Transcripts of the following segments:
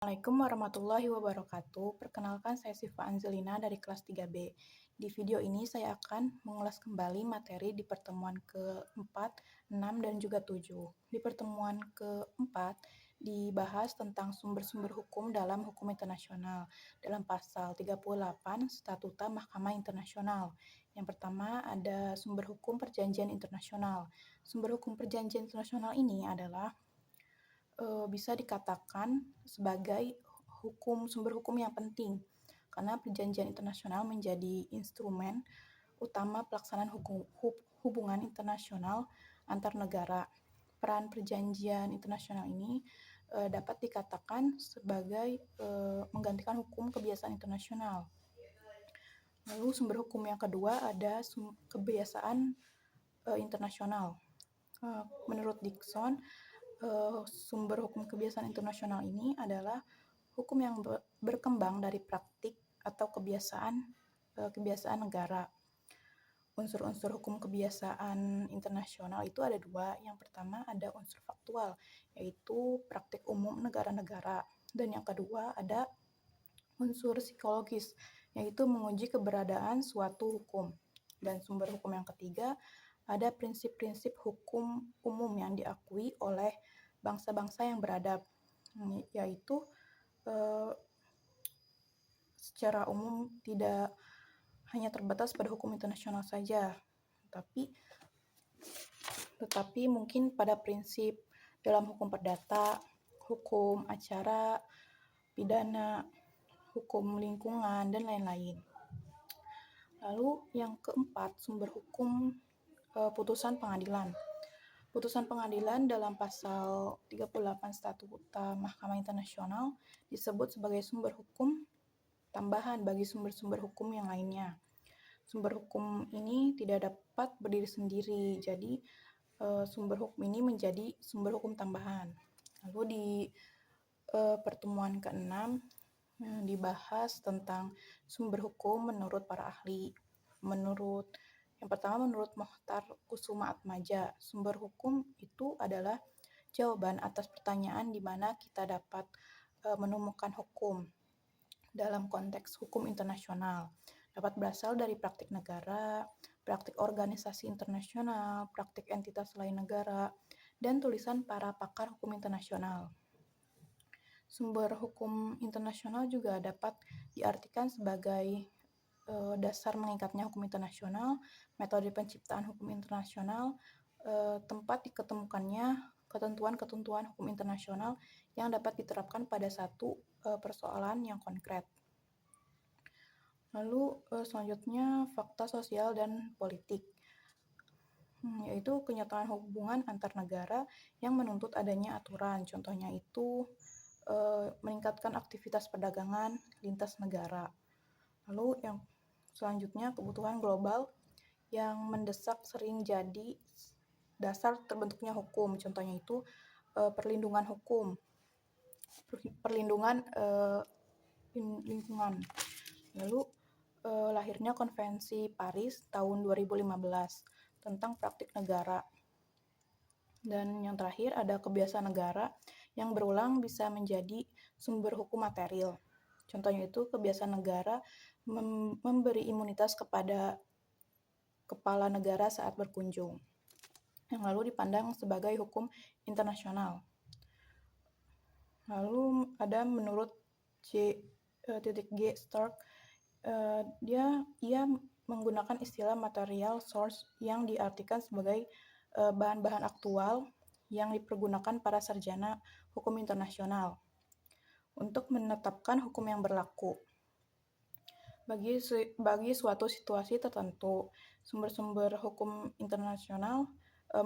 Assalamualaikum warahmatullahi wabarakatuh. Perkenalkan, saya Sifa Angelina dari kelas 3B. Di video ini saya akan mengulas kembali materi di pertemuan ke-4, 6, dan juga 7. Di pertemuan ke-4 dibahas tentang sumber-sumber hukum dalam hukum internasional dalam pasal 38 Statuta Mahkamah Internasional. Yang pertama ada sumber hukum perjanjian internasional. Sumber hukum perjanjian internasional ini adalah bisa dikatakan sebagai sumber hukum yang penting karena perjanjian internasional menjadi instrumen utama pelaksanaan hubungan internasional antar negara. Peran perjanjian internasional ini dapat dikatakan sebagai menggantikan hukum kebiasaan internasional. Lalu sumber hukum yang kedua ada kebiasaan internasional. Menurut Dickson, sumber hukum kebiasaan internasional ini adalah hukum yang berkembang dari praktik atau kebiasaan negara. Unsur-unsur hukum kebiasaan internasional itu ada dua. Yang pertama ada unsur faktual, yaitu praktik umum negara-negara. Dan yang kedua ada unsur psikologis, yaitu menguji keberadaan suatu hukum. Dan sumber hukum yang ketiga ada prinsip-prinsip hukum umum yang diakui oleh bangsa-bangsa yang beradab, yaitu secara umum tidak hanya terbatas pada hukum internasional saja, tetapi mungkin pada prinsip dalam hukum perdata, hukum acara, pidana, hukum lingkungan, dan lain-lain. Lalu yang keempat, sumber hukum putusan pengadilan. Putusan pengadilan dalam pasal 38 Statuta Mahkamah Internasional disebut sebagai sumber hukum tambahan bagi sumber-sumber hukum yang lainnya. Sumber hukum ini tidak dapat berdiri sendiri, jadi sumber hukum ini menjadi sumber hukum tambahan. Lalu di pertemuan ke-6 dibahas tentang sumber hukum menurut para ahli. Yang pertama, menurut Mohtar Kusuma Atmaja, sumber hukum itu adalah jawaban atas pertanyaan di mana kita dapat menemukan hukum dalam konteks hukum internasional. Dapat berasal dari praktik negara, praktik organisasi internasional, praktik entitas lain negara, dan tulisan para pakar hukum internasional. Sumber hukum internasional juga dapat diartikan sebagai dasar mengikatnya hukum internasional, metode penciptaan hukum internasional, tempat diketemukannya ketentuan-ketentuan hukum internasional yang dapat diterapkan pada satu persoalan yang konkret. Lalu selanjutnya fakta sosial dan politik, yaitu kenyataan hubungan antar negara yang menuntut adanya aturan. Contohnya itu meningkatkan aktivitas perdagangan lintas negara. Lalu yang selanjutnya kebutuhan global yang mendesak sering jadi dasar terbentuknya hukum. Contohnya itu perlindungan hukum, perlindungan lingkungan. Lalu lahirnya Konvensi Paris tahun 2015 tentang praktik negara. Dan yang terakhir ada kebiasaan negara yang berulang bisa menjadi sumber hukum material. Contohnya itu kebiasaan negara memberi imunitas kepada kepala negara saat berkunjung, yang lalu dipandang sebagai hukum internasional. Lalu ada menurut G. Stark, ia menggunakan istilah material source yang diartikan sebagai bahan-bahan aktual yang dipergunakan para sarjana hukum internasional untuk menetapkan hukum yang berlaku bagi suatu situasi tertentu. Sumber-sumber hukum internasional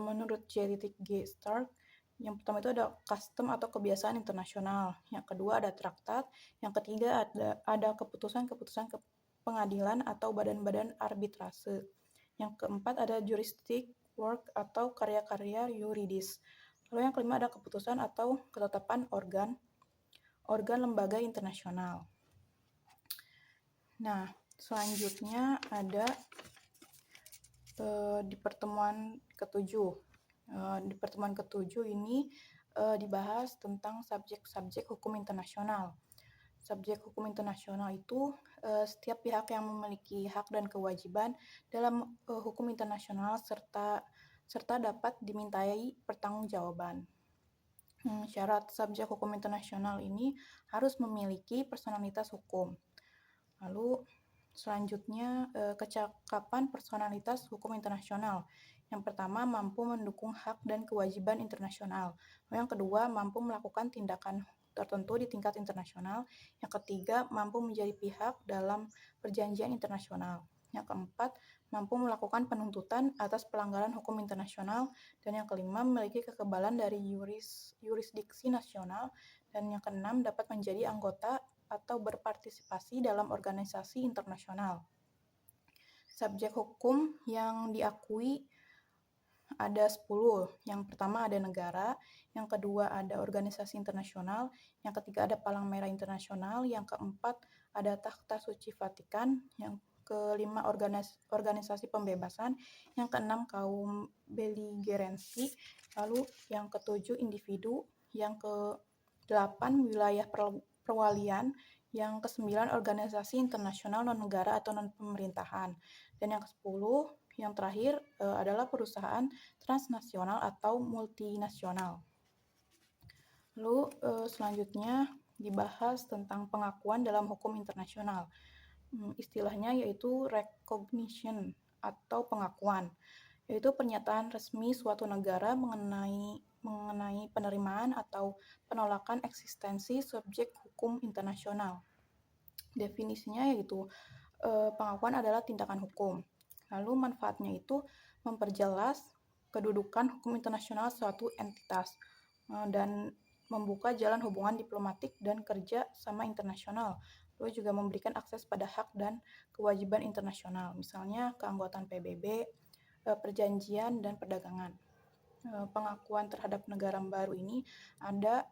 menurut G. Stark, yang pertama itu ada custom atau kebiasaan internasional, yang kedua ada traktat, yang ketiga ada keputusan-keputusan pengadilan atau badan-badan arbitrase, yang keempat ada juristic work atau karya-karya yuridis, lalu yang kelima ada keputusan atau ketetapan organ lembaga internasional. Nah, selanjutnya ada di pertemuan ke-7. Di pertemuan ke-7 ini dibahas tentang subjek-subjek hukum internasional. Subjek hukum internasional itu setiap pihak yang memiliki hak dan kewajiban dalam hukum internasional serta dapat dimintai pertanggungjawaban. Syarat subjek hukum internasional ini harus memiliki personalitas hukum. Lalu selanjutnya kecakapan personalitas hukum internasional. Yang pertama, mampu mendukung hak dan kewajiban internasional. Lalu yang kedua, mampu melakukan tindakan tertentu di tingkat internasional. Yang ketiga, mampu menjadi pihak dalam perjanjian internasional. Yang keempat, mampu melakukan penuntutan atas pelanggaran hukum internasional. Dan yang kelima, memiliki kekebalan dari yurisdiksi nasional. Dan yang keenam, dapat menjadi anggota atau berpartisipasi dalam organisasi internasional. Subjek hukum yang diakui ada 10. Yang pertama ada negara, yang kedua ada organisasi internasional, yang ketiga ada Palang Merah Internasional, yang keempat ada Takhta Suci Vatikan, yang kelima organisasi pembebasan, yang keenam kaum beligeransi, lalu yang ketujuh individu, yang kedelapan wilayah perwalian, yang kesembilan organisasi internasional non-negara atau non-pemerintahan, dan yang kesepuluh yang terakhir adalah perusahaan transnasional atau multinasional. Lalu selanjutnya dibahas tentang pengakuan dalam hukum internasional. Istilahnya yaitu recognition atau pengakuan, yaitu pernyataan resmi suatu negara mengenai penerimaan atau penolakan eksistensi subjek hukum internasional. Definisinya yaitu pengakuan adalah tindakan hukum. Lalu manfaatnya itu memperjelas kedudukan hukum internasional suatu entitas dan membuka jalan hubungan diplomatik dan kerja sama internasional. Lalu juga memberikan akses pada hak dan kewajiban internasional, misalnya keanggotaan PBB, perjanjian, dan perdagangan. Pengakuan terhadap negara baru ini ada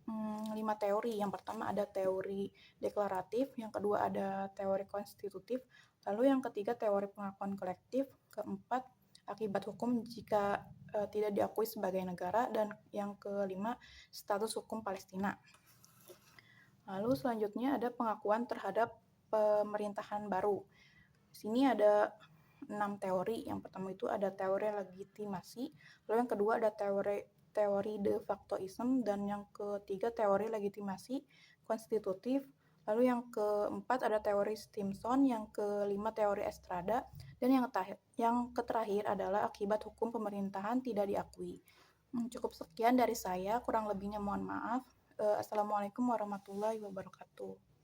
5 teori. Yang pertama ada teori deklaratif, yang kedua ada teori konstitutif, lalu yang ketiga teori pengakuan kolektif, keempat akibat hukum jika tidak diakui sebagai negara, dan yang kelima status hukum Palestina. Lalu selanjutnya ada pengakuan terhadap pemerintahan baru. Di sini ada 6 teori. Yang pertama itu ada teori legitimasi, lalu yang kedua ada teori de factoism, dan yang ketiga teori legitimasi konstitutif, lalu yang keempat ada teori Stimson, yang kelima teori Estrada, dan yang terakhir adalah akibat hukum pemerintahan tidak diakui. Cukup sekian dari saya, kurang lebihnya mohon maaf. Assalamualaikum warahmatullahi wabarakatuh.